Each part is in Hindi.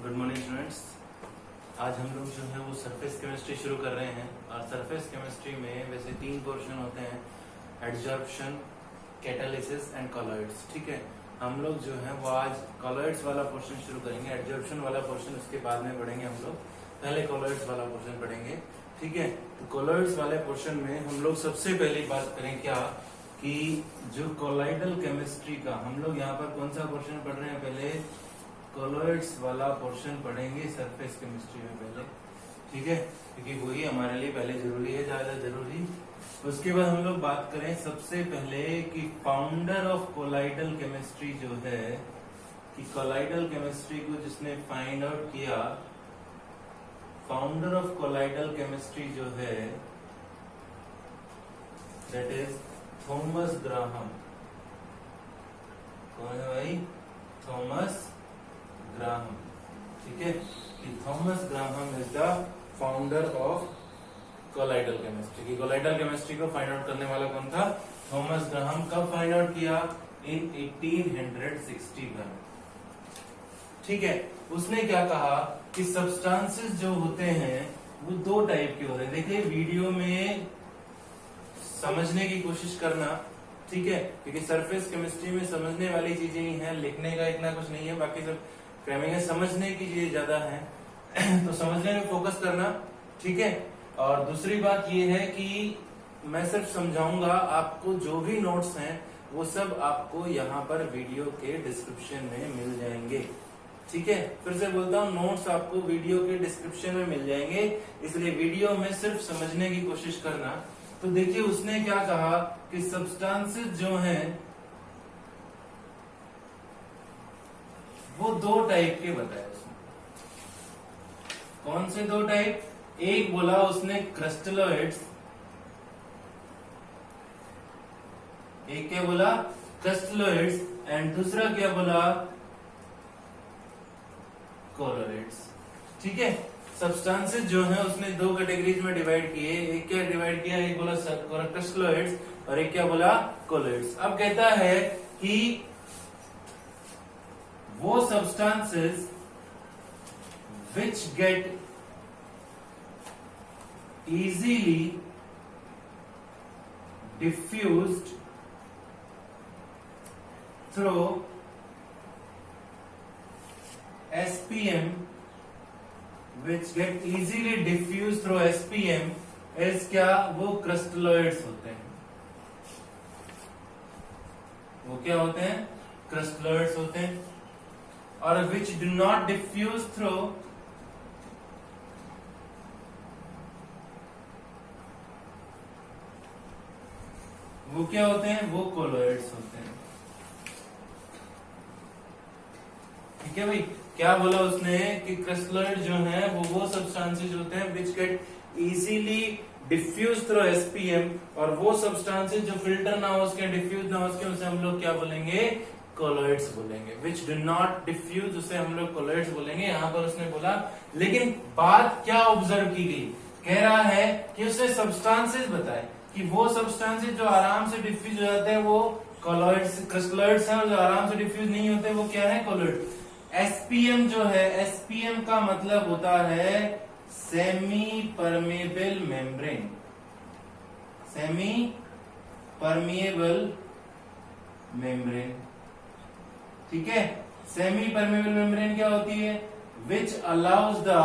Good morning students. आज हम लोग जो है वो सरफेस केमिस्ट्री शुरू कर रहे हैं और सरफेस केमिस्ट्री में वैसे 3 पोर्शन होते हैं, एडजॉर्प्शन, कैटालिसिस एंड कॉलॉइड्स। ठीक है, हम लोग जो है वो आज कॉलॉइड्स वाला पोर्शन शुरू करेंगे। एडजॉर्प्शन वाला पोर्शन उसके बाद में पढ़ेंगे हम लोग, पहले कॉलॉइड्स वाला पोर्शन पढ़ेंगे। ठीक है, तो कॉलॉइड्स वाले पोर्शन में हम लोग सबसे पहले बात करें क्या कि जो कॉलॉइडल केमिस्ट्री का हम लोग यहाँ पर कौन सा पोर्शन पढ़ रहे हैं, पहले कॉलॉइड्स वाला पोर्शन पढ़ेंगे सरफेस केमिस्ट्री में पहले। ठीक है, क्योंकि वही हमारे लिए पहले जरूरी है, ज्यादा जरूरी। उसके बाद हम लोग बात करें सबसे पहले कि फाउंडर ऑफ कॉलॉइडल केमिस्ट्री जो है, कि कॉलॉइडल केमिस्ट्री को जिसने फाइंड आउट किया, फाउंडर ऑफ कॉलॉइडल केमिस्ट्री जो है दैट इज थॉमस ग्राहम। कौन है भाई? Thomas Graham. ठीक है, कि Thomas Graham is the founder of colloidal chemistry. की कॉलॉइडल केमिस्ट्री को फाइंड आउट करने वाला कौन था? Thomas Graham. कब फाइंड आउट किया? इन 1861। ठीक है, उसने क्या कहा कि सब्सटेंसेस जो होते हैं वो 2 टाइप के होते हैं। देखिए वीडियो में समझने की कोशिश करना, ठीक है, क्योंकि सरफेस केमिस्ट्री में समझने वाली चीजें ही हैं, लिखने का इतना कुछ नहीं है, बाकी सब फ्रेमिंग है, समझने की चीजें ज्यादा है तो समझने में फोकस करना। ठीक है, और दूसरी बात ये है कि मैं सिर्फ समझाऊंगा, आपको जो भी नोट्स हैं वो सब आपको यहाँ पर वीडियो के डिस्क्रिप्शन में मिल जाएंगे। ठीक है, फिर से बोलता हूँ, नोट्स आपको वीडियो के डिस्क्रिप्शन में मिल जाएंगे, इसलिए वीडियो में सिर्फ समझने की कोशिश करना। तो देखिए उसने क्या कहा कि सब्सटेंसेस जो हैं वो 2 टाइप के बताए उसने। कौन से 2 टाइप? एक बोला उसने क्रिस्टलॉइड्स, एक क्या बोला? क्रिस्टलॉइड्स, एंड दूसरा क्या बोला? कॉलॉइड्स। ठीक है, सब्सटेंसेस जो है उसने 2 कैटेगरीज में डिवाइड किए। एक क्या डिवाइड किया? एक बोला क्रिस्टलॉइड्स और एक क्या बोला? कॉलॉइड्स। अब कहता है कि वो substances which get easily diffused through SPM, which get easily diffused through SPM is क्या? वो क्रिस्टलॉइड्स होते हैं। वो क्या होते हैं? क्रिस्टलॉइड्स होते हैं। और which do not diffuse through वो क्या होते हैं? वो कॉलॉइड्स होते हैं। ठीक है भाई, क्या बोला उसने कि क्रिस्टलॉइड जो है वो सब्सटेंसेस होते हैं which get easily diffused through SPM, और वो सब्सटेंसेस जो फिल्टर ना हो उसके, डिफ्यूज ना हो उसके, उसे हम लोग क्या बोलेंगे? कॉलॉइड्स बोलेंगे। which do not diffuse, उसे हम लोग कॉलॉइड्स बोलेंगे। यहाँ पर उसने बोला, लेकिन बात क्या ऑब्जर्व की गई? कह रहा है कि उसने सब्सटेंसेस बताए कि वो सब्सटेंसेस जो आराम से डिफ्यूज हो जाते हैं वो कॉलॉइड्स, क्रिस्टलॉइड्स हैं, और जो आराम से डिफ्यूज नहीं होते वो क्या है? कॉलॉइड। एसपीएम जो है, एसपीएम का मतलब होता है semi permeable membrane. Semi permeable membrane. ठीक है, सेमी परमेबल मेम्ब्रेन क्या होती है? which allows the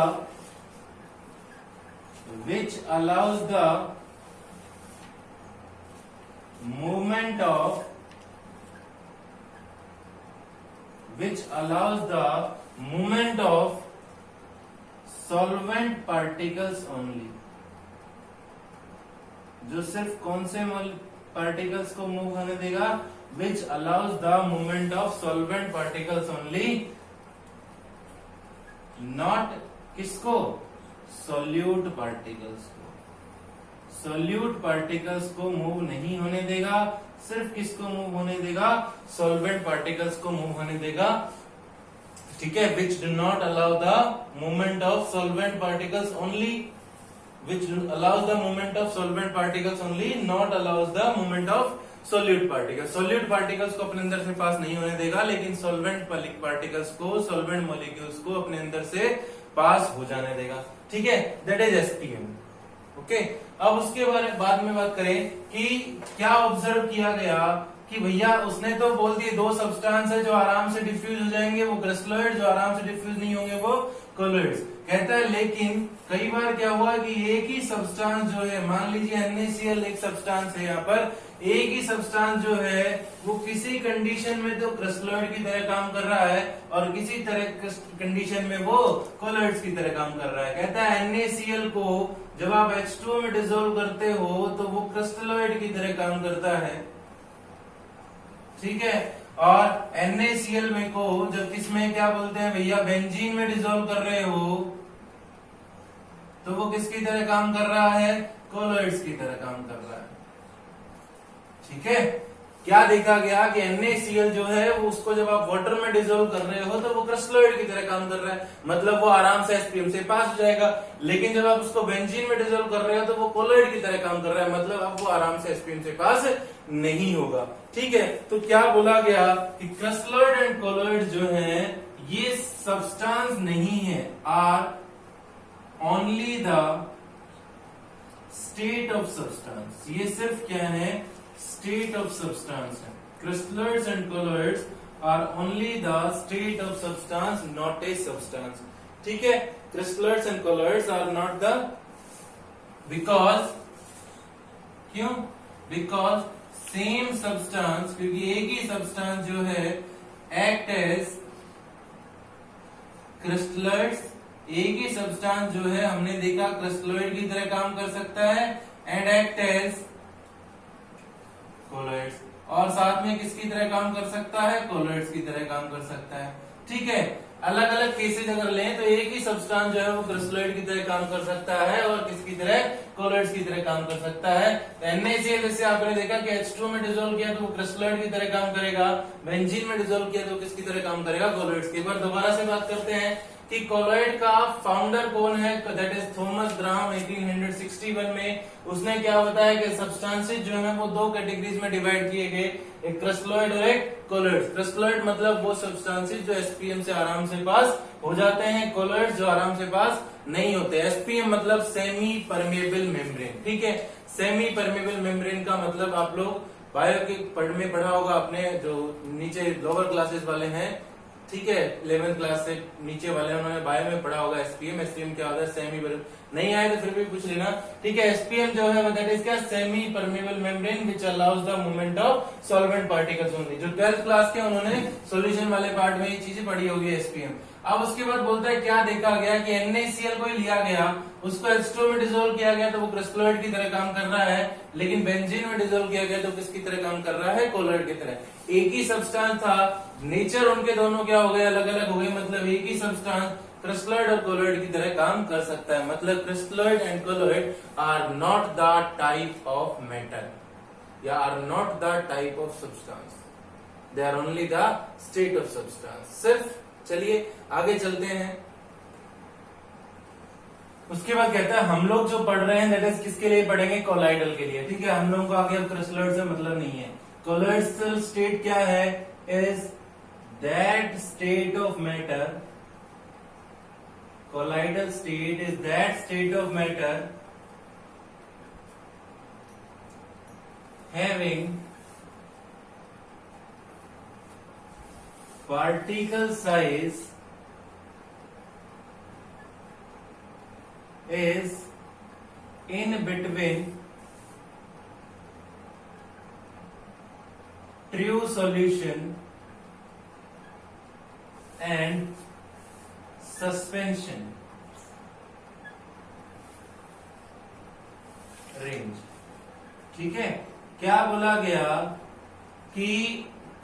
movement of solvent particles only। जो सिर्फ कौन से पार्टिकल्स को मूव होने देगा? which allows the movement of solvent particles only, not किसको? solute particles को। solute particles को मूव नहीं होने देगा, सिर्फ किसको मूव होने देगा? solvent particles को मूव होने देगा। ठीक है, which do not allow the movement of solvent particles only, which allows the movement of solvent particles only, not allows the movement of solute particle. Solute particles को अपने अंदर से पास नहीं होने देगा, लेकिन सॉल्वेंट पार्टिकल्स को, सॉल्वेंट मॉलिक्यूल्स को अपने अंदर से पास हो जाने देगा। ठीक है, दैट इज एसपीएम। ओके, अब उसके बारे बाद में बात करें कि क्या ऑब्जर्व किया गया कि भैया उसने तो बोल दिए दो सब्सटेंस है जो आराम से डिफ्यूज हो जाएंगे वो क्रिस्टलॉइड, जो आराम से डिफ्यूज नहीं होंगे वो कोलॉइड्स। कहता है लेकिन कई बार क्या हुआ कि एक ही सब्सटेंस जो है, मान लीजिए NaCl एक सब्सटेंस है, यहाँ पर एक ही सब्सटेंस जो है वो किसी कंडीशन में तो क्रिस्टलॉइड की तरह काम कर रहा है और किसी तरह कंडीशन में वो कोलॉइड्स की तरह काम कर रहा है। कहता है NaCl को जब आप H2O में डिसॉल्व करते हो तो वो क्रिस्टलॉइड की तरह काम करता है। ठीक है, और NaCl में को जब किसमें क्या बोलते हैं भैया, बेंजीन में डिसॉल्व कर रहे हो तो वो किसकी तरह काम कर रहा है, कोलॉइड्स की तरह काम कर रहा है। ठीक है, क्या देखा गया कि NaCl जो है वो उसको जब आप वाटर में डिसॉल्व कर रहे हो तो वो क्रिस्टलॉइड की तरह काम कर रहा है, मतलब वो आराम से एसपीएम से पास हो जाएगा। लेकिन जब आप उसको बेंजीन में डिसॉल्व कर रहे हो तो वो कोलॉइड की तरह काम कर रहा है, मतलब अब वो आराम से एसपीएम से पास नहीं होगा। ठीक है, तो क्या बोला गया कि क्रिस्टलॉइड एंड कोलॉइड जो है ये सब्सटेंस नहीं है, are only the state of substance. ये सिर्फ क्या है, स्टेट ऑफ सब्सटेंस है। Crystalloids and colloids are only the state of substance, not a substance. ठीक है, crystalloids and colloids are not the, because क्यों, बिकॉज सेम सब्सटेंस, क्योंकि एक ही सब्सटेंस जो है एक्ट एज क्रिस्टलॉइड्स, एक ही सब्सटेंस जो है हमने देखा क्रिस्टलॉइड की तरह काम कर सकता है एंड एक्ट एज कोलॉइड्स, और साथ में किसकी तरह काम कर सकता है, कोलॉइड्स की तरह काम कर सकता है। ठीक है, अलग अलग केसेस अगर लें तो एक ही सब्सटेंस जो है वो क्रिस्टलॉइड की तरह काम कर सकता है और किसकी तरह, कोलॉइड्स की तरह काम कर सकता है। तो NaCl जैसे आपने देखा कि H2O में डिसॉल्व किया तो वो क्रिस्टलॉइड की तरह काम करेगा, बेंजीन में डिसॉल्व किया तो किसकी तरह काम करेगा, कोलॉइड्स की। एक बार दोबारा से बात करते हैं कि कोलॉइड का फाउंडर कौन है, दैट इज थॉमस ग्राहम। 1861 में उसने क्या बताया कि सब्सटेंसेस जो है वो दो कैटेगरीज में डिवाइड किए गए, एक क्रिस्टलॉइड और एक कोलॉइड। क्रिस्टलॉइड मतलब वो सब्सटेंसेस जो एसपीएम से आराम से पास हो जाते हैं, कोलॉइड्स जो आराम से पास नहीं होते। एसपीएम मतलब सेमी परमेबल मेम्ब्रेन। ठीक है, सेमी परमेबल मेम्ब्रेन का मतलब आप लोग बायो के में पढ़ा होगा अपने, जो नीचे लोअर क्लासेस वाले हैं, ठीक है, 11th क्लास से नीचे वाले उन्होंने बायो में पढ़ा होगा एसपीएम। एसपीएम क्या होता है, सेमी, नहीं आए तो फिर भी पूछ लेना। ठीक है, एसपीएम जो है दैट इज क्या, semi permeable membrane which allows the movement of solvent particles only. जो 12th क्लास के उन्होंने सॉल्यूशन वाले पार्ट में ये चीजें पढ़ी होगी एसपीएम। अब उसके बाद बोलता है क्या देखा गया कि NaCl को ही लिया गया, उसको H2O में डिसॉल्व किया गया तो वो क्रिस्टलॉइड की तरह काम कर रहा है, लेकिन बेंजीन में डिसॉल्व किया गया तो किसकी तरह काम कर रहा है, कोलॉइड की तरह। एक ही सब्सटेंस था, नेचर उनके दोनों क्या हो गए, अलग अलग हो गए, मतलब एक ही सब्सटेंस क्रिस्टलॉइड और कोलॉइड की तरह काम कर सकता है। मतलब crystalloid and colloid are not the type of metal या are not the type of substance, they are only the state of substance. सिर्फ चलिए आगे चलते हैं। उसके बाद कहता है हम लोग जो पढ़ रहे हैं दैट इज किसके लिए पढ़ेंगे, कोलाइडल के लिए। ठीक है, हम लोगों को आगे अब क्रिस्टलॉइड से मतलब नहीं है। कोलॉइडल स्टेट क्या है, is that state of matter, colloidal state is that state of matter having particle size is in between true solution and suspension range. ठीक है, क्या बोला गया कि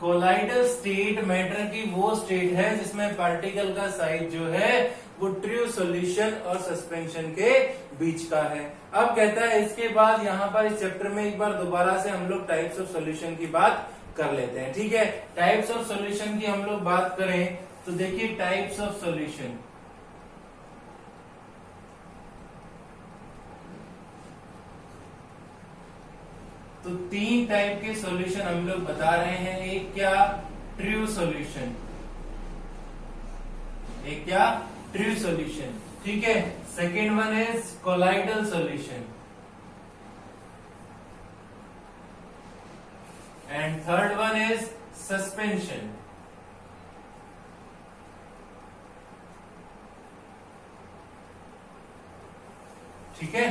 कोलाइडल स्टेट मैटर की वो स्टेट है जिसमें पार्टिकल का साइज जो है वो ट्रू सॉल्यूशन और सस्पेंशन के बीच का है। अब कहता है इसके बाद यहां पर इस चैप्टर में एक बार दोबारा से हम लोग टाइप्स ऑफ सॉल्यूशन की बात कर लेते हैं। ठीक है, टाइप्स ऑफ सॉल्यूशन की हम लोग बात करें तो देखिए टाइप्स ऑफ सॉल्यूशन, तो 3 टाइप के सॉल्यूशन हम लोग बता रहे हैं। एक क्या, ट्रू सॉल्यूशन, एक क्या, ट्रू सॉल्यूशन, ठीक है। Second one is colloidal solution, and third one is suspension. ठीक है,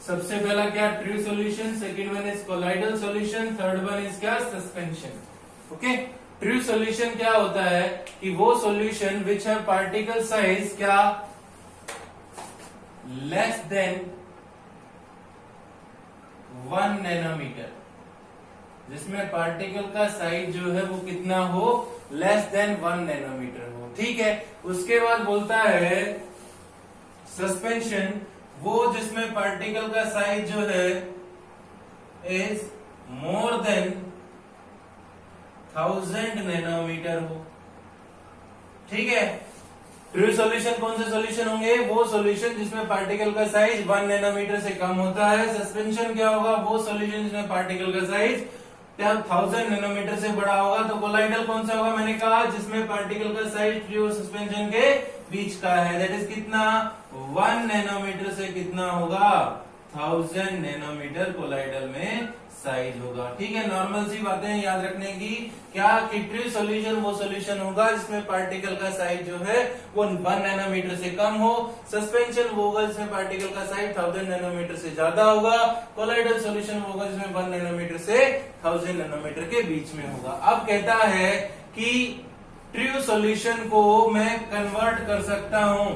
सबसे पहला क्या, true solution, second one is colloidal solution, third one is क्या, सस्पेंशन। ओके, ट्रू सॉल्यूशन क्या होता है कि वो solution which have particle size क्या, लेस देन 1 नैनोमीटर, जिसमें पार्टिकल का साइज जो है वो कितना हो, लेस देन 1 नैनोमीटर हो। ठीक है, उसके बाद बोलता है सस्पेंशन, वो जिसमें पार्टिकल का साइज जो है इज मोर देन 1000 नैनोमीटर हो। ठीक है, ट्रू सॉल्यूशन कौन से सॉल्यूशन होंगे, वो सॉल्यूशन जिसमें पार्टिकल का साइज 1 नैनोमीटर से कम होता है। सस्पेंशन क्या होगा, वो सॉल्यूशन जिसमें पार्टिकल का साइज 1000 नैनोमीटर से बड़ा होगा। तो कोलाइडल कौन सा होगा, मैंने कहा जिसमें पार्टिकल का साइज ट्रू और सस्पेंशन के बीच का है, दैट इज कितना, 1 नैनोमीटर से कितना होगा, 1000 नैनोमीटर कोलाइडल में साइज होगा। ठीक है, नॉर्मल सी बातें याद रखने की, क्या कि ट्रू सॉल्यूशन वो सॉल्यूशन होगा जिसमें पार्टिकल का साइज जो है वो 1 नैनोमीटर से कम हो। सस्पेंशन वो होगा जिसमें पार्टिकल का साइज 1000 नैनोमीटर से ज्यादा होगा। कोलाइडल सॉल्यूशन वो होगा जिसमें 1 नैनोमीटर से 1000 नैनोमीटर के बीच में होगा। अब कहता है कि ट्रू सॉल्यूशन को मैं कन्वर्ट कर सकता हूं,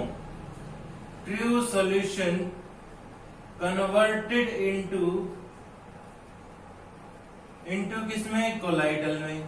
ट्रू सॉल्यूशन कन्वर्टेड इनटू किसमें, कोलाइडल में।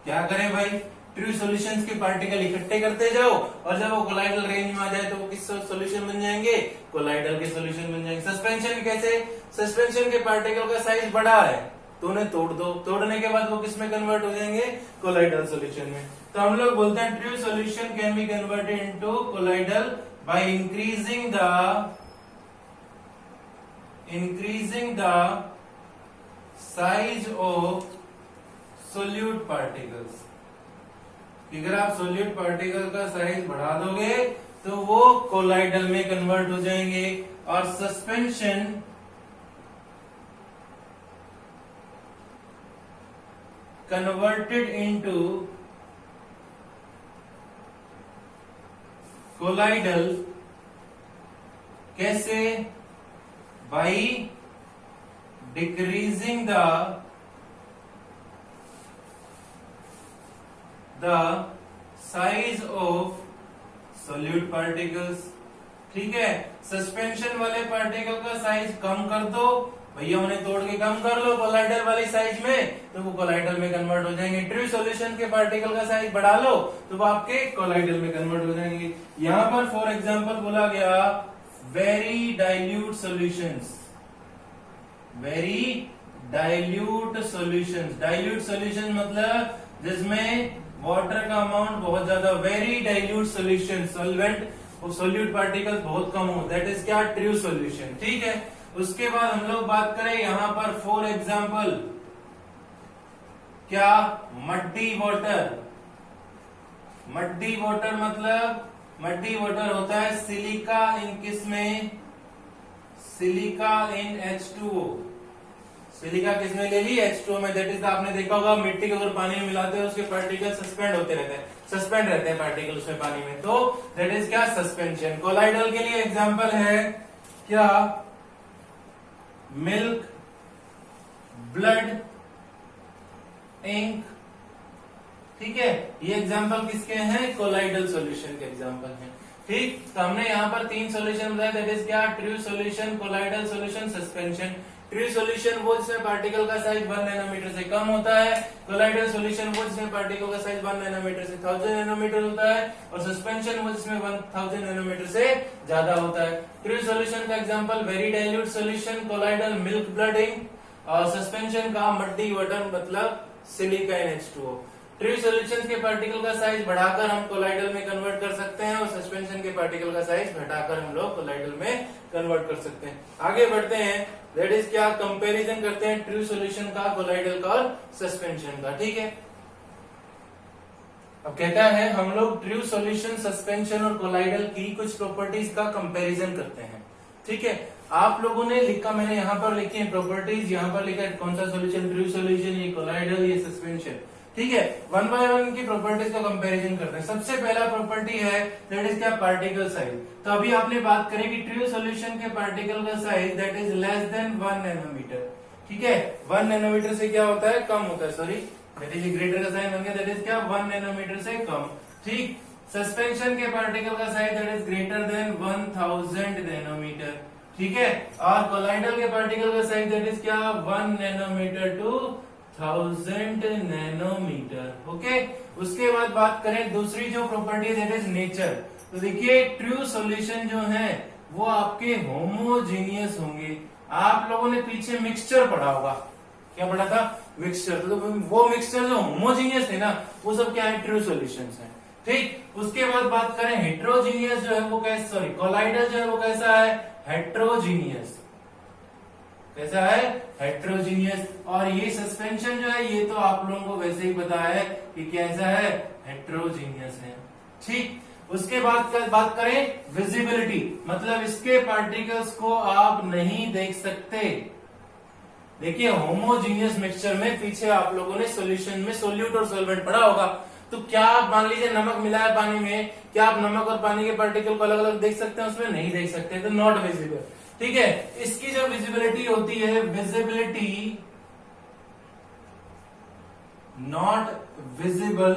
क्या करें भाई, ट्रू सॉल्यूशंस के पार्टिकल इकट्ठे करते जाओ और जब वो कोलाइडल रेंज में आ जाए तो वो किस सॉल्यूशन बन जाएंगे, कोलाइडल के सॉल्यूशन बन जाएंगे। सस्पेंशन कैसे, सस्पेंशन के पार्टिकल का साइज बड़ा है तो उन्हें तोड़ दो, तोड़ने के बाद वो किस में कन्वर्ट हो जाएंगे, कोलाइडल सॉल्यूशन में। तो हम लोग बोलते हैं true solution can be converted into colloidal by increasing the size of solute particles। अगर आप सोल्यूट पार्टिकल का साइज बढ़ा दोगे तो वो कोलाइडल में कन्वर्ट हो जाएंगे। और सस्पेंशन कन्वर्टेड इनटू कोलाइडल कैसे, by decreasing the size of solute particles। ठीक है, सस्पेंशन वाले पार्टिकल का साइज कम कर दो भैया, उन्हें तोड़ के कम कर लो कोलाइडल वाली साइज में, तो वो कोलाइडल में कन्वर्ट हो जाएंगे। ट्रू सॉल्यूशन के पार्टिकल का साइज बढ़ा लो तो वो आपके कोलाइडल में कन्वर्ट हो जाएंगे। यहां पर फॉर एग्जांपल बोला गया very dilute solutions, very dilute solutions. Dilute solution मतलब जिसमें वाटर का अमाउंट बहुत ज्यादा, वेरी डाइल्यूट सॉल्यूशन, सॉल्वेंट और सोल्यूट पार्टिकल बहुत कम हो, दैट इज क्या, ट्रू सॉल्यूशन। ठीक है, उसके बाद हम लोग बात करें यहां पर फॉर एग्जांपल क्या, मड्डी वाटर। मड्डी वाटर मतलब मड्डी वाटर होता है सिलिका इन किसमें, सिलिका इन H2O। सिलिका किसमें ले ली, H2O में। दैट इज आपने देखा होगा मिट्टी को अगर पानी में मिलाते हैं उसके पार्टिकल सस्पेंड होते रहते हैं, सस्पेंड रहते हैं पार्टिकल उसमें पानी में, तो दैट इज क्या, सस्पेंशन। कोलाइडल के लिए एग्जांपल है क्या, मिल्क, ब्लड, इंक। ठीक है, ये एग्जांपल किसके हैं, कोलाइडल सॉल्यूशन के एग्जांपल हैं। ठीक, तो हमने यहाँ पर 3 सॉल्यूशन बताया, दैट इज क्या, true solution, colloidal solution, suspension. True solution वो जिसमें पार्टिकल का साइज 1 नैनोमीटर से कम होता है। कोलाइडल सॉल्यूशन वो जिसमें पार्टिकल का साइज 1 नैनोमीटर से 1000 नैनोमीटर होता है। और सस्पेंशन वो जिसमें 1000 नैनोमीटर से ज्यादा होता है। ट्रू सॉल्यूशन का example very dilute solution, colloidal milk, blood, ink. और सस्पेंशन का मड्डी वाटर मतलब silica in H2O। True solution के पार्टिकल का साइज बढ़ाकर हम कोलाइडल में कन्वर्ट कर सकते हैं और सस्पेंशन के पार्टिकल का साइज घटाकर हम लोग कोलाइडल में कन्वर्ट कर सकते हैं। आगे बढ़ते हैं, दैट इज क्या, कंपैरिजन करते हैं ट्रू सॉल्यूशन का, कोलाइडल का और सस्पेंशन का। ठीक है, अब कहता है हम लोग ट्रू सॉल्यूशन, सस्पेंशन और कोलाइडल की कुछ प्रॉपर्टीज का कंपैरिजन करते हैं। ठीक है, आप लोगों ने लिखा, मैंने यहाँ पर लिखी है प्रॉपर्टीज, यहाँ पर लिखा है कौन सा सॉल्यूशन, ट्रू सॉल्यूशन, ये कोलाइडल, ये सस्पेंशन। ठीक है, वन बाय वन की प्रॉपर्टीज का कंपैरिजन करते हैं। सबसे पहला प्रॉपर्टी है दैट इज क्या, पार्टिकल साइज। तो अभी आपने बात करी कि ट्रू सॉल्यूशन के पार्टिकल का size that is less than 1 nanometre. ठीक है, 1 नैनोमीटर से क्या होता है, कम होता है, सॉरी दैट इज ग्रेटर का साइन बन गया, दैट इज क्या, 1 नैनोमीटर से कम। ठीक, सस्पेंशन के पार्टिकल का size that is greater than 1000 nanometre. ठीक है, और कोलाइडल के पार्टिकल का साइज दैट इज क्या, 1 नैनोमीटर टू 1000 नैनोमीटर। ओके, उसके बाद बात करें दूसरी जो प्रॉपर्टी दैट इज नेचर। तो देखिए ट्रू सॉल्यूशन जो है वो आपके होमोजीनियस होंगे। आप लोगों ने पीछे मिक्सचर पढ़ा होगा, क्या पढ़ा था, मिक्सचर। तो वो मिक्सचर जो होमोजीनियस है ना, वो सब क्या है, ट्रू सॉल्यूशंस है। ठीक, उसके बाद बात करें हेट्रोजीनियस जो है वो कैसा, सॉरी कोलाइडल जो है वो कैसा है, हेट्रोजीनियस। कैसा है, हेट्रोजीनियस। और ये सस्पेंशन जो है ये तो आप लोगों को वैसे ही पता है कि कैसा है, हेट्रोजीनियस है। ठीक, उसके बाद बात करें विजिबिलिटी, मतलब इसके पार्टिकल्स को आप नहीं देख सकते। देखिए होमोजीनियस मिक्सचर में पीछे आप लोगों ने सॉल्यूशन में सोल्यूट और सॉल्वेंट पढ़ा होगा। तो क्या आप मान लीजिए नमक मिला है पानी में, क्या आप नमक और पानी के पार्टिकल को अलग अलग देख सकते हैं, उसमें नहीं देख सकते, तो नॉट विजिबल। ठीक है, इसकी जो विजिबिलिटी होती है, visibility not visible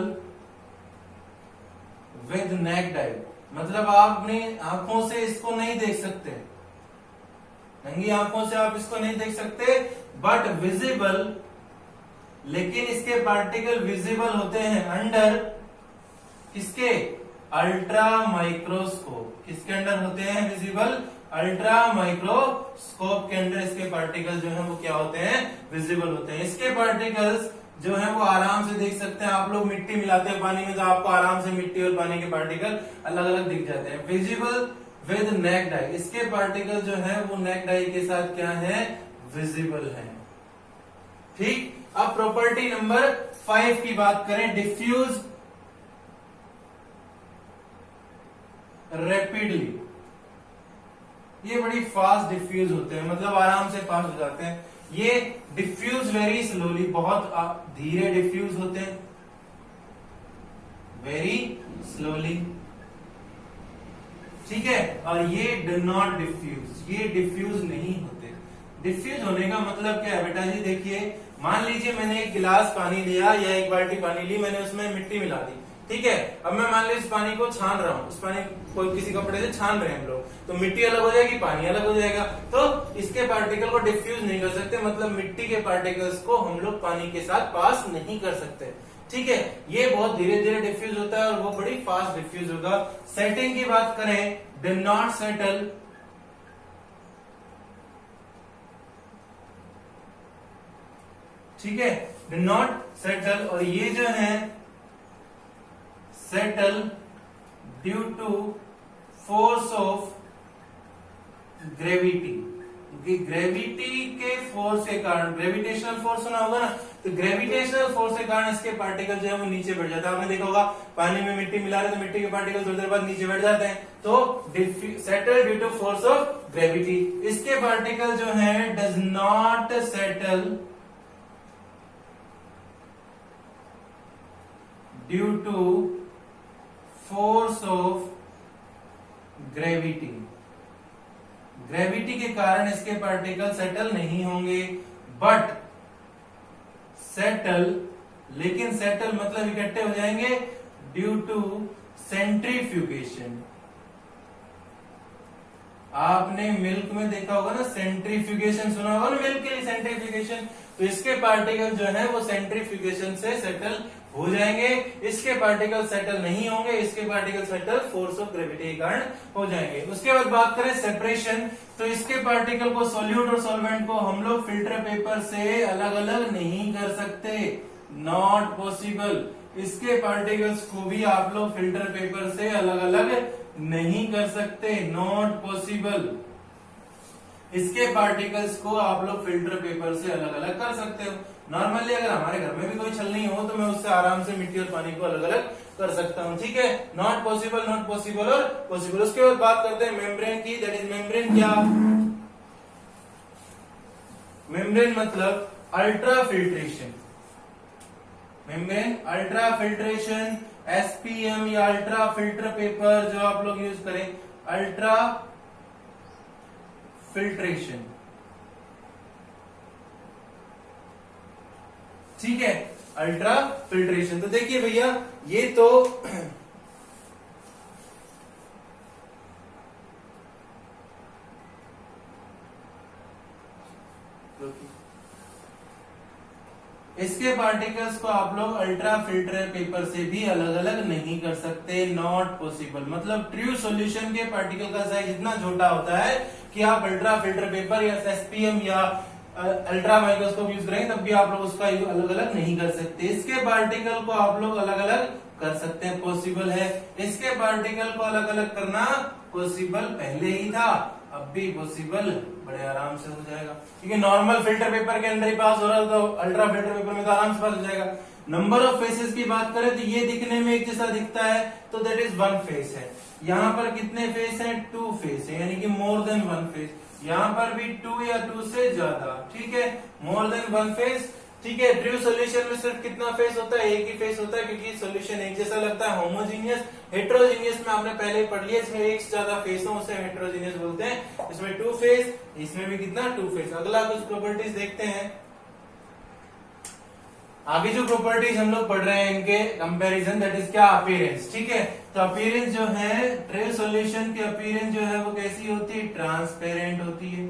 with necked आई, मतलब आप अपनी आंखों से इसको नहीं देख सकते, नंगी आंखों से आप इसको नहीं देख सकते, बट विजिबल, लेकिन इसके पार्टिकल विजिबल होते हैं अंडर किसके, अल्ट्रा माइक्रोस्कोप। किसके अंडर होते हैं विजिबल, अल्ट्रा माइक्रोस्कोप के अंदर इसके पार्टिकल जो है वो क्या होते हैं, विजिबल होते हैं। इसके पार्टिकल्स जो है वो आराम से देख सकते हैं। आप लोग मिट्टी मिलाते हैं पानी में तो आपको आराम से मिट्टी और पानी के पार्टिकल अलग अलग दिख जाते हैं। विजिबल विद नेक्ड आई, इसके पार्टिकल जो है वो नेक्ड आई के साथ क्या है, विजिबल है। ठीक, अब प्रॉपर्टी नंबर 5 की बात करें, डिफ्यूज रैपिडली। ये बड़ी फास्ट डिफ्यूज होते हैं, मतलब आराम से पास हो जाते हैं। ये डिफ्यूज वेरी स्लोली, बहुत धीरे डिफ्यूज होते हैं, वेरी स्लोली। ठीक है, और ये डू नॉट डिफ्यूज, ये डिफ्यूज नहीं होते। डिफ्यूज होने का मतलब क्या है बेटा जी, देखिए मान लीजिए मैंने एक गिलास पानी लिया या एक बाल्टी पानी ली, मैंने उसमें मिट्टी मिला दी। ठीक है, अब मैं मान लीजिए इस पानी को छान रहा हूं, उस पानी कोई किसी कपड़े से छान रहे हैं हम लोग, तो मिट्टी अलग हो जाएगी, पानी अलग हो जाएगा। तो इसके पार्टिकल को डिफ्यूज नहीं कर सकते, मतलब मिट्टी के पार्टिकल्स को हम लोग पानी के साथ पास नहीं कर सकते। ठीक है, ये बहुत धीरे धीरे डिफ्यूज होता है और वो बड़ी फास्ट डिफ्यूज होगा। सेटिंग की बात करें, डू नॉट सेटल, ठीक है, डू नॉट सेटल, और ये जो है settle due to force of gravity, क्योंकि ग्रेविटी के फोर्स के कारण, ग्रेविटेशनल फोर्स सुना होगा ना, तो ग्रेविटेशनल फोर्स के कारण इसके पार्टिकल जो है वो नीचे बैठ जाता है। आपने देखा होगा पानी में मिट्टी मिला रहे तो मिट्टी के पार्टिकल थोड़ी देर बाद नीचे बैठ जाते हैं, तो settle due to force of gravity. इसके पार्टिकल जो है does not settle due to force of gravity, gravity के कारण इसके पार्टिकल सेटल नहीं होंगे, बट सेटल, लेकिन सेटल मतलब इकट्ठे हो जाएंगे ड्यू टू सेंट्रीफ्यूगेशन। आपने मिल्क में देखा होगा ना सेंट्रीफ्यूगेशन, सुना होगा ना मिल्क के लिए सेंट्रीफ्यूगेशन, तो इसके पार्टिकल जो है वो सेंट्रीफ्यूगेशन से सेटल हो जाएंगे, इसके पार्टिकल सेटल नहीं होंगे, इसके particle settle force of gravity के कारण हो जाएंगे। उसके बाद बात करें सेपरेशन, तो इसके पार्टिकल को सॉल्यूट और सॉल्वेंट को हम लोग फिल्टर पेपर से अलग अलग नहीं कर सकते, नॉट पॉसिबल। इसके पार्टिकल्स को भी आप लोग फिल्टर पेपर से अलग अलग नहीं कर सकते, नॉट पॉसिबल। इसके पार्टिकल्स को आप लोग फिल्टर पेपर से अलग अलग कर सकते हो। नॉर्मली अगर हमारे घर में भी कोई छलनी हो तो मैं उससे आराम से मिट्टी और पानी को अलग अलग कर सकता हूं, ठीक है। नॉट पॉसिबल, नॉट पॉसिबल और पॉसिबल। उसके बाद बात करते हैं मेम्ब्रेन की। दैट इज मेम्ब्रेन क्या? मेम्ब्रेन मतलब ultra filtration. Membrane ultra filtration, SPM या अल्ट्रा फिल्टर पेपर जो आप लोग यूज करें, अल्ट्रा फिल्ट्रेशन, ठीक है, अल्ट्रा फिल्ट्रेशन। तो देखिए भैया ये तो इसके पार्टिकल्स को आप लोग अल्ट्रा फिल्टर पेपर से भी अलग अलग नहीं कर सकते, नॉट पॉसिबल। मतलब ट्रू सॉल्यूशन के पार्टिकल का साइज इतना छोटा होता है कि आप अल्ट्रा फिल्टर पेपर या एसपीएम या अल्ट्रा माइक्रोस्कोप यूज करेंगे तब भी आप लोग उसका अलग अलग नहीं कर सकते। इसके पार्टिकल को आप लोग अलग अलग कर सकते हैं, पॉसिबल है। इसके पार्टिकल को अलग अलग करना पॉसिबल पहले ही था, अब भी पॉसिबल बड़े आराम से हो जाएगा, क्योंकि नॉर्मल फिल्टर पेपर के अंदर ही पास हो रहा है, तो अल्ट्रा फिल्टर पेपर में तो आराम से पास हो जाएगा। नंबर ऑफ फेसेस की बात करें तो ये दिखने में एक जैसा दिखता है, तो दैट इज वन फेस है। यहाँ पर कितने फेस हैं? टू फेस है, यानी कि मोर देन वन फेस। यहाँ पर भी टू या टू से ज्यादा, ठीक है, मोर देन वन फेस, ठीक है। ट्रू सॉल्यूशन में सिर्फ कितना फेस होता है? एक ही फेस होता है, क्योंकि सॉल्यूशन एक जैसा लगता है। होमोजीनियस, हेट्रोजीनियस में आपने पहले पढ़ लिया, इसमें एक से ज्यादा फेस हो उसे हेट्रोजीनियस बोलते हैं। इसमें टू फेस, इसमें भी कितना? Two phase. अगला कुछ प्रॉपर्टीज देखते हैं। आगे जो प्रॉपर्टीज हम लोग पढ़ रहे हैं इनके कंपैरिजन, दैट इज क्या? अपीयरेंस, ठीक है। तो अपीयरेंस जो है, ट्रू सॉल्यूशन की अपीयरेंस जो है वो कैसी होती है? ट्रांसपेरेंट होती है,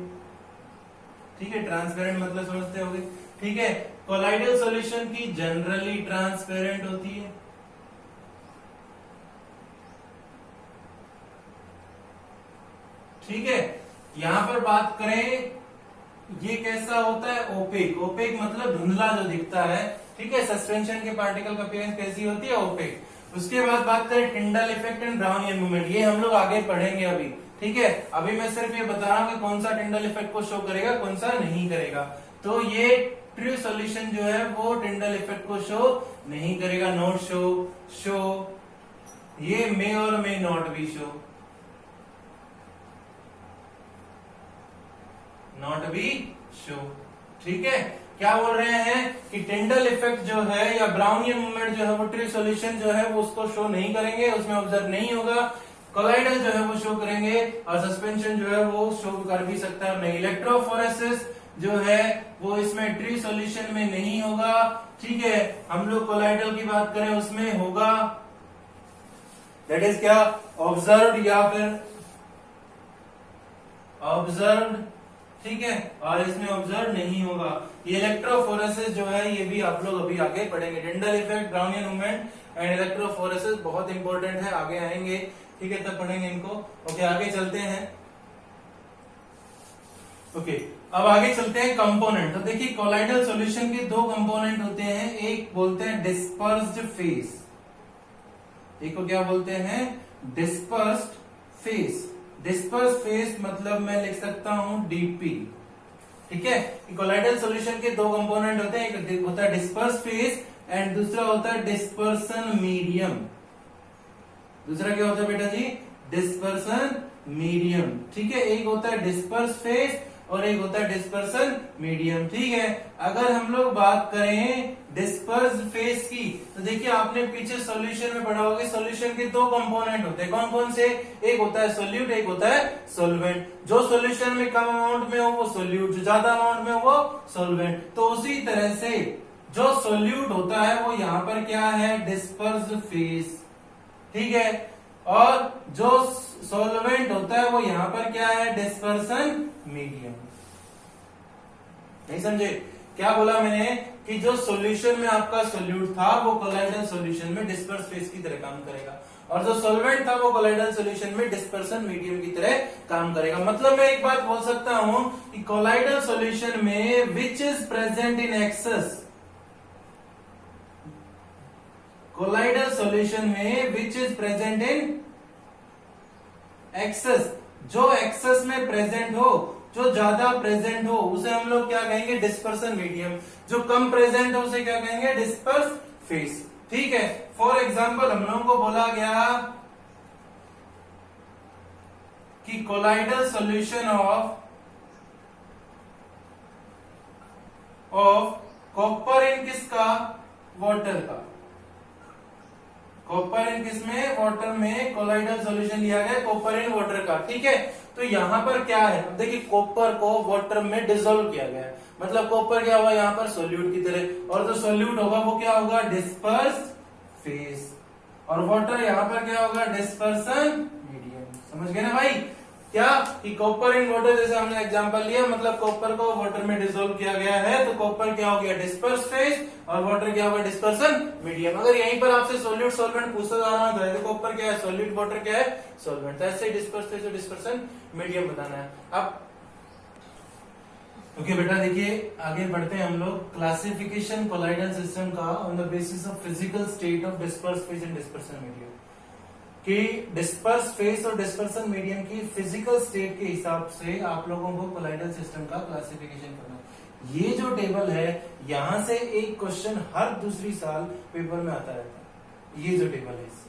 ठीक है। ट्रांसपेरेंट मतलब समझते होगे, ठीक है। कोलाइडल सॉल्यूशन की जनरली ट्रांसपेरेंट होती है, ठीक है। यहां पर बात करें ये कैसा होता है? ओपेक। ओपेक मतलब धुंधला जो दिखता है, ठीक है। सस्पेंशन के पार्टिकल का अपीयरेंस कैसी होती है? ओपेक। उसके बाद बात करें Tyndall effect and Brownian movement, ये हम लोग आगे पढ़ेंगे अभी, ठीक है। अभी मैं सिर्फ ये बता रहा हूं कि कौन सा टिंडल इफेक्ट को शो करेगा, कौन सा नहीं करेगा। तो ये ट्रू सॉल्यूशन जो है वो टिंडल इफेक्ट को शो नहीं करेगा, नॉट शो, शो। ये मे और may not be show, not be show, ठीक है। क्या बोल रहे हैं कि टिंडल इफेक्ट जो है या ब्राउनियन मूवमेंट जो है वो ट्रू सॉल्यूशन जो है वो उसको शो नहीं करेंगे, उसमें ऑब्जर्व नहीं होगा। कोलाइडल जो है वो शो करेंगे, और सस्पेंशन जो है वो शो कर भी सकता है और नहीं। इलेक्ट्रोफोरेसिस जो है वो इसमें ट्रू सॉल्यूशन में नहीं होगा, ठीक है। हम लोग कोलाइडल की बात करें उसमें होगा, दैट इज क्या? ऑब्जर्व्ड या फिर ऑब्जर्व्ड, ठीक है। और इसमें ऑब्जर्व नहीं होगा। ये इलेक्ट्रोफोरेसिस जो है ये भी आप लोग अभी आगे पढ़ेंगे। Tyndall effect, Brownian movement and electrophoresis बहुत इंपॉर्टेंट है, आगे आएंगे, ठीक है, तब पढ़ेंगे इनको। ओके, आगे चलते हैं। ओके, अब आगे चलते हैं कंपोनेंट। तो देखिए कोलाइडल सॉल्यूशन के दो कंपोनेंट होते हैं, एक बोलते हैं डिस्पर्स्ड फेस, एक को क्या बोलते हैं? Dispersed phase. डिस्पर्स फेस मतलब मैं लिख सकता हूं डीपी, ठीक है। कोलाइडल सॉल्यूशन के दो कंपोनेंट होते हैं, एक होता है डिस्पर्स फेस एंड दूसरा होता है डिस्पर्सन मीडियम। दूसरा क्या होता है बेटा जी? डिस्पर्सन मीडियम, ठीक है। एक होता है डिस्पर्स फेस और एक होता है डिस्पर्सन मीडियम, ठीक है। अगर हम लोग बात करें डिस्पर्स फेस की, तो देखिए आपने पीछे सॉल्यूशन में पढ़ा होगा, सॉल्यूशन के दो कंपोनेंट होते हैं। कौन कौन से? एक होता है सोल्यूट, एक होता है सोलवेंट। जो सॉल्यूशन में कम अमाउंट में हो वो सोल्यूट, जो ज्यादा अमाउंट में हो वो सोलवेंट। तो उसी तरह से जो सोल्यूट होता है वो यहाँ पर क्या है? डिस्पर्स फेस, ठीक है। और जो सॉल्वेंट होता है वो यहाँ पर क्या है? Dispersion medium. नहीं समझे क्या बोला मैंने? कि जो सॉल्यूशन में आपका सोल्यूट था वो कोलाइडल सॉल्यूशन में डिस्पर्स फेस की तरह काम करेगा, और जो सॉल्वेंट था वो कोलाइडल सॉल्यूशन में डिस्पर्सन मीडियम की तरह काम करेगा। मतलब मैं एक बात बोल सकता हूं कि कोलाइडल सॉल्यूशन में which is present in excess, colloidal solution में which is present in excess, जो एक्सेस में प्रेजेंट हो, जो ज्यादा प्रेजेंट हो उसे हम लोग क्या कहेंगे, डिस्पर्सन मीडियम। जो कम प्रेजेंट हो उसे क्या कहेंगे, डिस्पर्स फेस। ठीक है, फॉर एग्जाम्पल हम लोगों को बोला गया कि कोलाइडल सॉल्यूशन ऑफ कॉपर इन किसका, वाटर का। कॉपर इन किसमें, वाटर में कोलाइडल सॉल्यूशन लिया गया कॉपर इन वाटर का। ठीक है, तो यहां पर क्या है, अब देखिए कॉपर को वाटर में डिसॉल्व किया गया है, मतलब कॉपर क्या हुआ यहाँ पर सोल्यूट की तरह, और जो सोल्यूट होगा वो क्या होगा, डिस्पर्स फेस, और वाटर यहाँ पर क्या होगा, डिस्पर्सन मीडियम। समझ गए ना भाई, क्या कि कॉपर इन वाटर, जैसे हमने एग्जांपल लिया, मतलब कॉपर को वाटर में डिसॉल्व किया गया है तो कॉपर क्या हो गया, डिस्पर्स फेस, और वाटर क्या होगा, डिस्पर्सन मीडियम। अगर यहीं पर आपसे सोल्यूट सॉल्वेंट पूछा जा रहा है तो कॉपर क्या है, सोल्यूट, वाटर क्या है, सॉल्वेंट। ऐसे डिस्पर्स फेस और डिस्पर्सन मीडियम बताना है। अब ओके बेटा, देखिए आगे बढ़ते हैं हम लोग। क्लासिफिकेशन कोलाइडल सिस्टम का on the basis of physical state of disperse phase and dispersion medium, कि डिस्पर्स फेस और डिस्पर्सन मीडियम की फिजिकल स्टेट के हिसाब से आप लोगों को कोलाइडल सिस्टम का क्लासिफिकेशन करना है। ये जो टेबल है, यहां से एक क्वेश्चन हर दूसरी साल पेपर में आता रहता है, ये जो टेबल है इससे।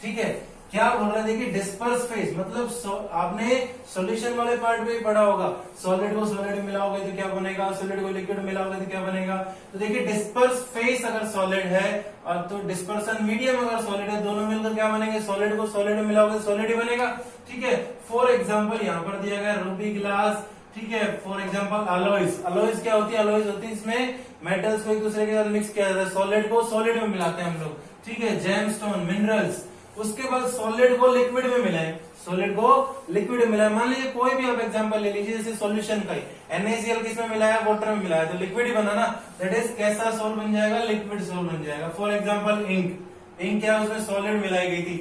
ठीक है, क्या बोल रहा है, देखिए डिस्पर्स फेस मतलब आपने सॉल्यूशन वाले पार्ट में पढ़ा होगा, सॉलिड को सॉलिड में मिलाओगे तो क्या बनेगा, सॉलिड को लिक्विड में मिलाओगे तो क्या बनेगा। तो देखिए डिस्पर्स फेस अगर सॉलिड है और तो डिस्पर्सन मीडियम अगर सॉलिड है, दोनों मिलकर क्या बनेंगे, सॉलिड को सॉलिड में मिलाओगे तो सॉलिड ही बनेगा। ठीक है, फॉर एग्जाम्पल यहाँ पर दिया गया रूबी ग्लास। ठीक है, फॉर एग्जाम्पल अलॉयज। अलॉयज क्या होती है, अलॉयज होती है इसमें मेटल्स को एक दूसरे के साथ मिक्स किया जाता है, सॉलिड को सॉलिड में मिलाते हैं हम लोग। ठीक है, जेमस्टोन, मिनरल्स। उसके बाद सॉलिड को लिक्विड में मिलाएं, सॉलिड को लिक्विड में मिलाएं। मान लीजिए कोई भी आप एग्जांपल ले लीजिए, जैसे सॉल्यूशन का ही NaCl किसमें मिलाया, वाटर में मिलाया, तो लिक्विड ही बना ना, दैट इज कैसा सोल बन जाएगा, लिक्विड सोल बन जाएगा। फॉर एग्जांपल इंक, इंक क्या है, उसमें सॉलिड मिलाई गई थी,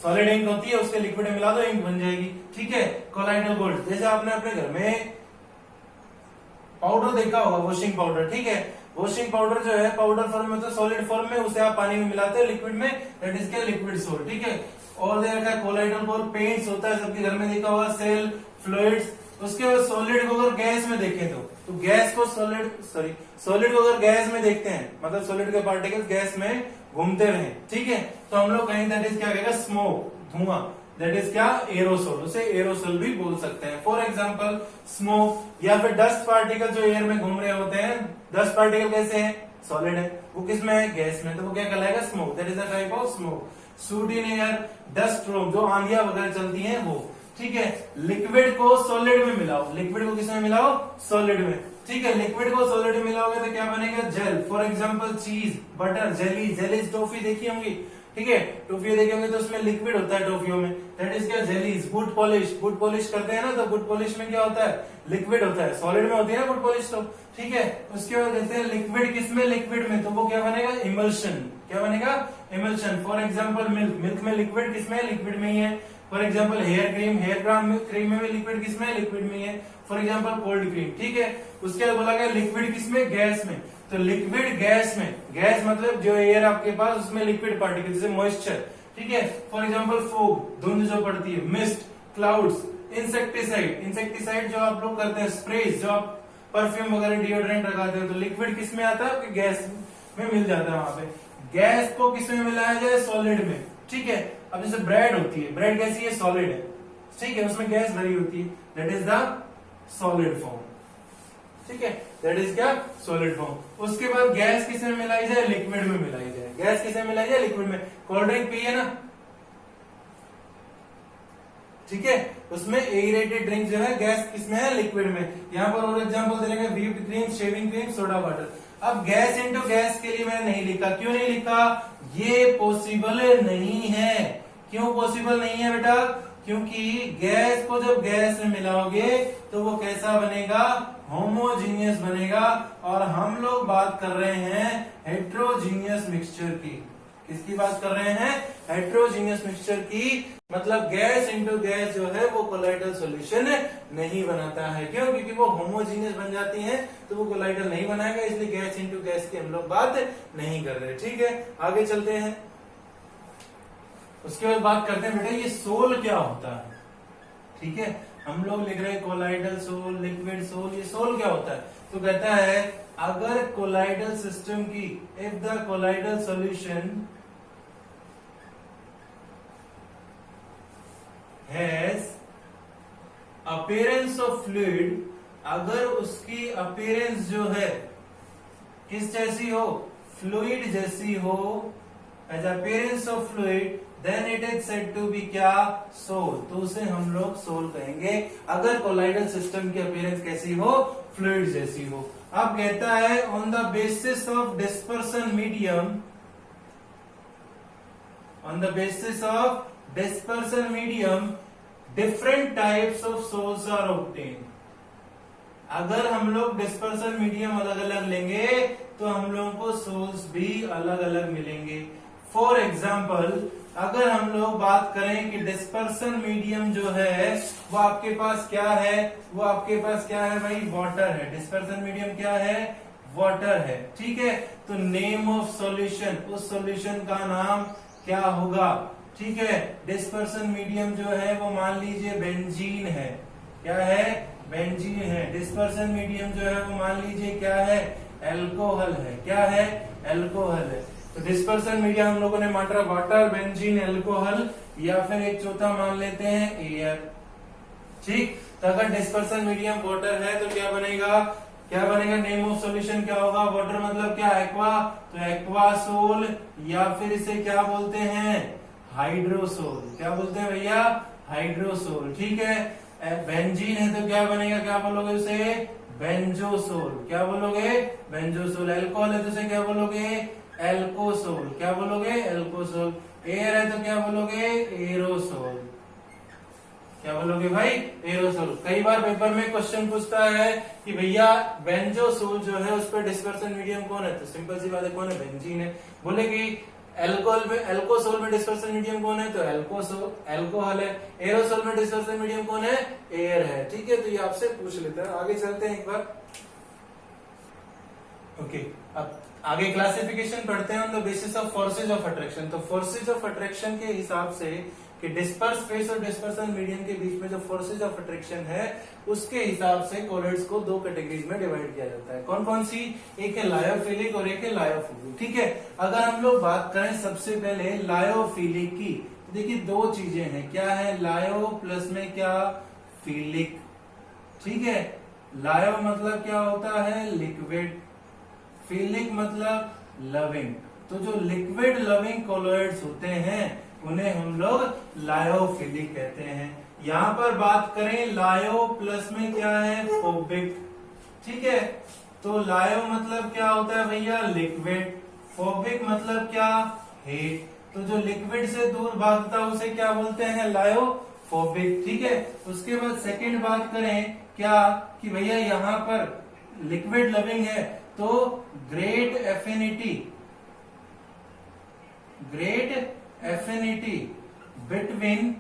सॉलिड इंक होती है, उसके लिक्विड में मिला दो, इंक बन जाएगी। ठीक है, कोलाइडल गोल्ड, जैसे आपने अपने घर में पाउडर देखा होगा, वॉशिंग पाउडर। ठीक है, वॉशिंग पाउडर जो है पाउडर फॉर्म में, तो सॉलिड फॉर्म में, उसे आप पानी में मिलाते हो लिक्विड में, दैट इज क्या, लिक्विड सोल। ठीक है, और दे रखा है कोलाइडल गोल्ड, पेंट्स होता है, सबके घर में देखा होगा, सेल, फ्लूइड्स। उसके बाद सॉलिड को अगर गैस में देखें तो गैस को सॉलिड को अगर गैस में देखते हैं, मतलब सॉलिड के पार्टिकल्स गैस में घूमते रहे, ठीक है, तो हम लोग कहें दैट इज क्या कहेगा, स्मोक, धुआं, दैट इज क्या, एरोसोल, उसे एरोसोल भी बोल सकते हैं। फॉर एग्जाम्पल स्मोक, या फिर डस्ट पार्टिकल जो एयर में घूम रहे होते हैं, डस्ट पार्टिकल कैसे हैं, सॉलिड है, वो किसमें है, गैस में, तो वो क्या कहलाएगा, smoke, that is a type of smoke. Suit in air, dust phloem, जो आंधियां वगैरह चलती हैं वो। ठीक है, लिक्विड को सॉलिड में मिलाओ, लिक्विड को किसमें मिलाओ, सॉलिड में। ठीक है, लिक्विड को सॉलिड में मिलाओगे तो क्या बनेगा, जेल। फॉर एग्जाम्पल चीज, बटर, जेली, जेलीज टॉफी देखी होंगी। ठीक है, टॉफी देखे होंगे तो उसमें लिक्विड होता है टॉफियों में, दैट इज क्या, jellies. Good polish, good polish करते हैं ना, तो गुड पॉलिश में क्या होता है, लिक्विड होता है, सॉलिड में होती है ना गुड पॉलिश तो। ठीक है, उसके बाद कहते हैं लिक्विड किसमें, लिक्विड में, तो वो क्या बनेगा, इमल्शन, क्या बनेगा, emulsion. For example milk, milk में लिक्विड किसमें, लिक्विड में ही है। For example hair cream, hair cream में भी लिक्विड किसमें, लिक्विड में ही है। For example cold cream. ठीक है, उसके बाद बोला गया लिक्विड किसमें, गैस में, तो लिक्विड गैस में, गैस मतलब जो एयर आपके पास उसमें लिक्विड पार्टिकल, जैसे मॉइस्चर। ठीक है, फॉर एग्जाम्पल फोग, धुंध जो पड़ती है, मिस्ट, क्लाउड्स, इंसेक्टिसाइड, इंसेक्टिसाइड जो आप लोग करते हैं, स्प्रेज जो आप परफ्यूम वगैरह डिओड्रेंट लगाते हो, तो लिक्विड किसमें आता है, गैस में मिल जाता है। वहां पे गैस को किसमें मिलाया जाए, सॉलिड में। ठीक है, अब जैसे ब्रेड होती है, ब्रेड कैसी है, सॉलिड है, ठीक है, उसमें गैस भरी होती है, that is the solid form. ठीक है, दैट इज क्या, सॉलिड फॉर्म। उसके बाद गैस किसमें मिलाई जाए, लिक्विड में मिलाई जाए, गैस किसमें मिलाई जाए, लिक्विड में। कोल्ड ड्रिंक पिए ना, ठीक है, उसमें एरेटेड ड्रिंक जो है गैस किसमें है, लिक्विड में। यहाँ पर और एग्जांपल दे रहे whipped cream, shaving cream, soda water. अब गैस इनटू गैस के लिए मैंने नहीं लिखा, क्यों नहीं लिखा, ये पॉसिबल नहीं है। क्यों पॉसिबल नहीं है बेटा, क्योंकि गैस को जब गैस में मिलाओगे तो वो कैसा बनेगा, होमोजीनियस बनेगा, और हम लोग बात कर रहे हैं हेट्रोजीनियस मिक्सचर की। किसकी बात कर रहे हैं, हेट्रोजीनियस मिक्सचर की। मतलब गैस इंटू गैस जो है वो कोलाइडल सॉल्यूशन नहीं बनाता है। क्यों, क्योंकि वो होमोजीनियस बन जाती हैं, तो वो कोलाइडल नहीं बनाएगा, इसलिए गैस इंटू गैस की हम लोग बात नहीं कर रहे। ठीक है, आगे चलते हैं। उसके बाद बात करते हैं बेटा ये सोल क्या होता है। ठीक है, हम लोग लिख रहे हैं कोलाइडल सोल, लिक्विड सोल। ये सोल क्या होता है? तो कहता है अगर कोलाइडल सिस्टम की, if the colloidal solution has appearance of fluid, अगर उसकी अपीयरेंस जो है किस जैसी हो? फ्लूइड जैसी हो, as appearance of fluid, then it is said to be क्या? सोल। तो उसे हम लोग सोल कहेंगे अगर कोलाइडल सिस्टम की अपीयरेंस कैसी हो? फ्लूइड जैसी हो। अब कहता है on the basis of dispersion medium, on the basis of dispersion medium different types of sols are obtained. अगर हम लोग डिस्पर्सन मीडियम अलग अलग लेंगे तो हम लोगों को सोल्स भी अलग अलग मिलेंगे। फॉर एग्जाम्पल, अगर हम लोग बात करें कि डिस्पर्सन मीडियम जो है वो आपके पास क्या है? वो आपके पास क्या है भाई? वाटर है। डिस्पर्सन मीडियम क्या है? वाटर है। ठीक है, तो नेम ऑफ सॉल्यूशन, उस सॉल्यूशन का नाम क्या होगा? ठीक है, डिस्पर्सन मीडियम जो है वो मान लीजिए बेंजीन है। क्या है? बेंजीन है। डिस्पर्सन मीडियम जो है वो मान लीजिए क्या है? एल्कोहल है। क्या है? एल्कोहल है। तो डिस्पर्सन मीडियम हम लोगों ने मात्रा वाटर, बेंजीन, एल्कोहल, या फिर एक चौथा मान लेते हैं एयर। ठीक, तो अगर डिस्पर्सन मीडियम वाटर है तो क्या बनेगा? क्या बनेगा? नेम ऑफ सॉल्यूशन क्या होगा? वाटर मतलब क्या? एक्वा, तो एक्वासोल, या फिर इसे क्या बोलते हैं? हाइड्रोसोल। क्या बोलते हैं भैया? हाइड्रोसोल। ठीक है, बेंजीन है तो क्या बनेगा? क्या बोलोगे उसे? बेंजोसोल। क्या बोलोगे? बेंजोसोल। एल्कोहल है तो उसे क्या बोलोगे? एल्कोसोल। क्या बोलोगे? एल्कोसोल। एयर है तो क्या बोलोगे? एरोसोल। क्या बोलोगे भाई? एरोसोल। कई बार पेपर में क्वेश्चन पूछता है कि भैया बेंजोसोल जो है उस पर डिस्पर्सन मीडियम कौन है? तो सिंपल सी बात है, कौन है? बेंजीन है। बोले कि एल्कोहल में, एल्कोसोल में डिस्पर्सन मीडियम कौन है? तो एल्कोसोल, एल्कोहल है। एरोसोल में डिस्पर्सन मीडियम कौन है? एयर है। ठीक है, तो ये आपसे पूछ लेते हैं। आगे चलते हैं एक बार। ओके, अब आगे क्लासिफिकेशन पढ़ते हैं on the basis of forces of attraction. तो फोर्सेज ऑफ अट्रैक्शन के हिसाब से कि डिस्पर्स फेस और डिस्पर्सन मीडियम के बीच में जो फोर्सेज ऑफ अट्रैक्शन है उसके हिसाब से कोलॉइड्स को दो कैटेगरीज में डिवाइड किया जाता है। कौन कौन सी? एक है लायोफिलिक और एक है लायोफोबिक। ठीक है, अगर हम लोग बात करें सबसे पहले लायोफिलिक की, तो देखिए दो चीजें हैं। क्या है? लायो प्लस में क्या? फिलिक। ठीक है, लायो मतलब क्या होता है? लिक्विड। फिलिक मतलब लविंग। तो जो लिक्विड लविंग कोलॉइड्स होते हैं उन्हें हम लोग लायोफिलिक कहते हैं। यहां पर बात करें लायो प्लस में क्या है? फोबिक। ठीक है, तो लायो मतलब क्या होता है भैया? लिक्विड। फोबिक मतलब क्या? हीट। तो जो लिक्विड से दूर भागता है उसे क्या बोलते हैं? लायोफोबिक। ठीक है, उसके बाद सेकंड बात करें क्या कि भैया यहां पर लिक्विड लविंग है तो great affinity, great affinity between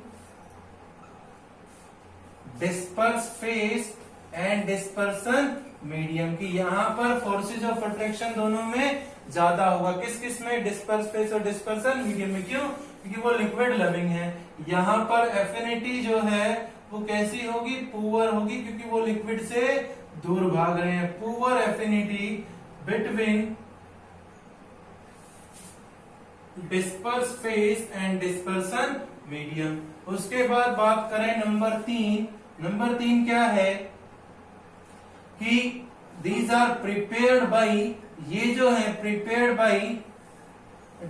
disperse phase and dispersion medium की, यहां पर फोर्सेज ऑफ अट्रैक्शन दोनों में ज्यादा होगा। किस किस में? डिस्पर्स फेस और डिस्पर्सन मीडियम में। क्यों? क्योंकि वो लिक्विड लविंग है। यहां पर एफिनिटी जो है वो कैसी होगी? पुअर होगी, क्योंकि वो लिक्विड से दूर भाग रहे हैं। Poor affinity between disperse phase and dispersion medium. उसके बाद बात करें नंबर 3। नंबर 3 क्या है कि दीज आर प्रिपेयर्ड बाई, ये जो है prepared by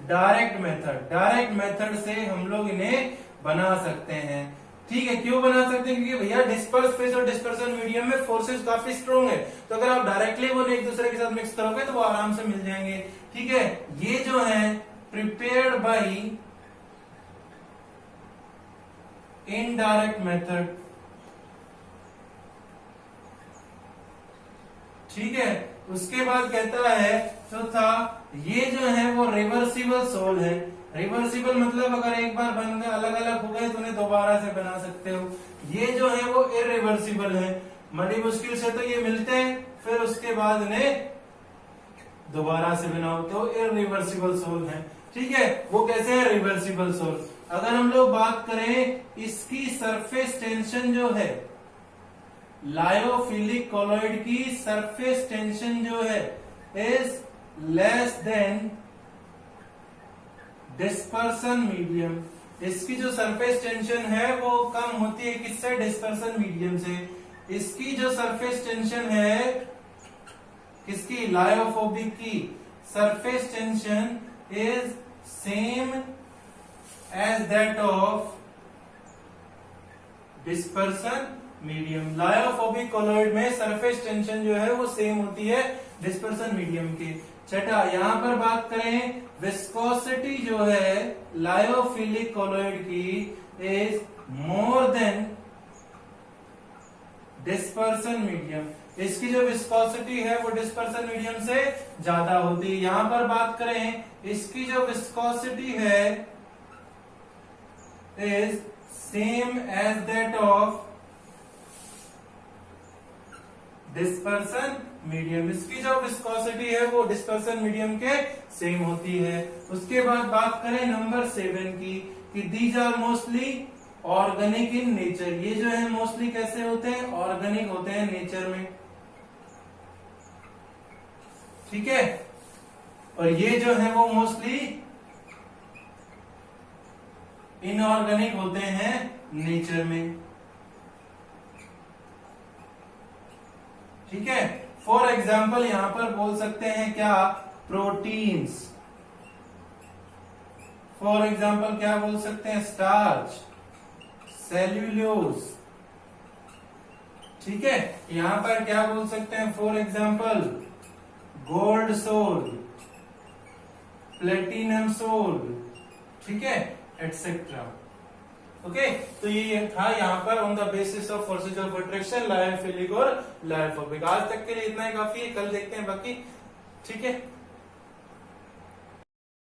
direct method. Direct method से हम लोग इन्हें बना सकते हैं। ठीक है, क्यों बना सकते हैं? क्योंकि भैया डिस्पर्स फेस और डिस्पर्सन मीडियम में फोर्सेस काफी स्ट्रॉन्ग है, तो अगर आप डायरेक्टली वो एक दूसरे के साथ मिक्स करोगे तो वो आराम से मिल जाएंगे। ठीक है, ये जो है प्रिपेयर्ड बाई इनडायरेक्ट मेथड। ठीक है, उसके बाद कहता है चौथा, ये जो है वो रिवर्सिबल सोल है। रिवर्सिबल मतलब अगर एक बार बन गए, अलग अलग हो गए तो उन्हें दोबारा से बना सकते हो। ये जो है वो इरिवर्सिबल है, बड़ी मुश्किल से तो ये मिलते हैं, फिर उसके बाद इन्हें दोबारा से बनाओ तो इरिवर्सिबल सोल है। ठीक है, वो कैसे है? Reversible sol. अगर हम लोग बात करें इसकी सरफेस टेंशन जो है, लायोफिलिक कॉलॉइड की सरफेस टेंशन जो है is less then dispersion medium. इसकी जो सरफेस टेंशन है वो कम होती है किससे? डिस्पर्सन मीडियम से। इसकी जो सरफेस टेंशन है किसकी? लायोफोबिक की surface tension is same as that of dispersion medium. Lyophobic colloid में सरफेस टेंशन जो है वो सेम होती है डिस्पर्सन मीडियम की। छठा, यहां पर बात करें विस्कोसिटी जो है लायोफिलिक कॉलॉइड की is more than dispersion medium. इसकी जो विस्कोसिटी है वो डिस्पर्सन मीडियम से ज्यादा होती है। यहां पर बात करें इसकी जो विस्कोसिटी है is same as that of dispersion medium. इसकी जो विस्कोसिटी है वो डिस्पर्सन मीडियम के सेम होती है। उसके बाद बात करें नंबर 7 की कि these are mostly organic in nature. ये जो है मोस्टली कैसे होते हैं? ऑर्गेनिक होते हैं नेचर में, ठीक है। और ये जो है वो मोस्टली इनऑर्गेनिक होते हैं नेचर में, ठीक है। फॉर एग्जाम्पल यहां पर बोल सकते हैं क्या? प्रोटीन्स। फॉर एग्जाम्पल क्या बोल सकते हैं? स्टार्च, सेल्यूलोज, ठीक है। यहां पर क्या बोल सकते हैं? For example gold sol, platinum sol, ठीक है, एटसेट्रा। ओके, तो ये था यहाँ पर on the basis of forces of attraction, lyophilic और लायोफोबिक। आज तक के लिए इतना ही काफी है, कल देखते हैं बाकी, ठीक है।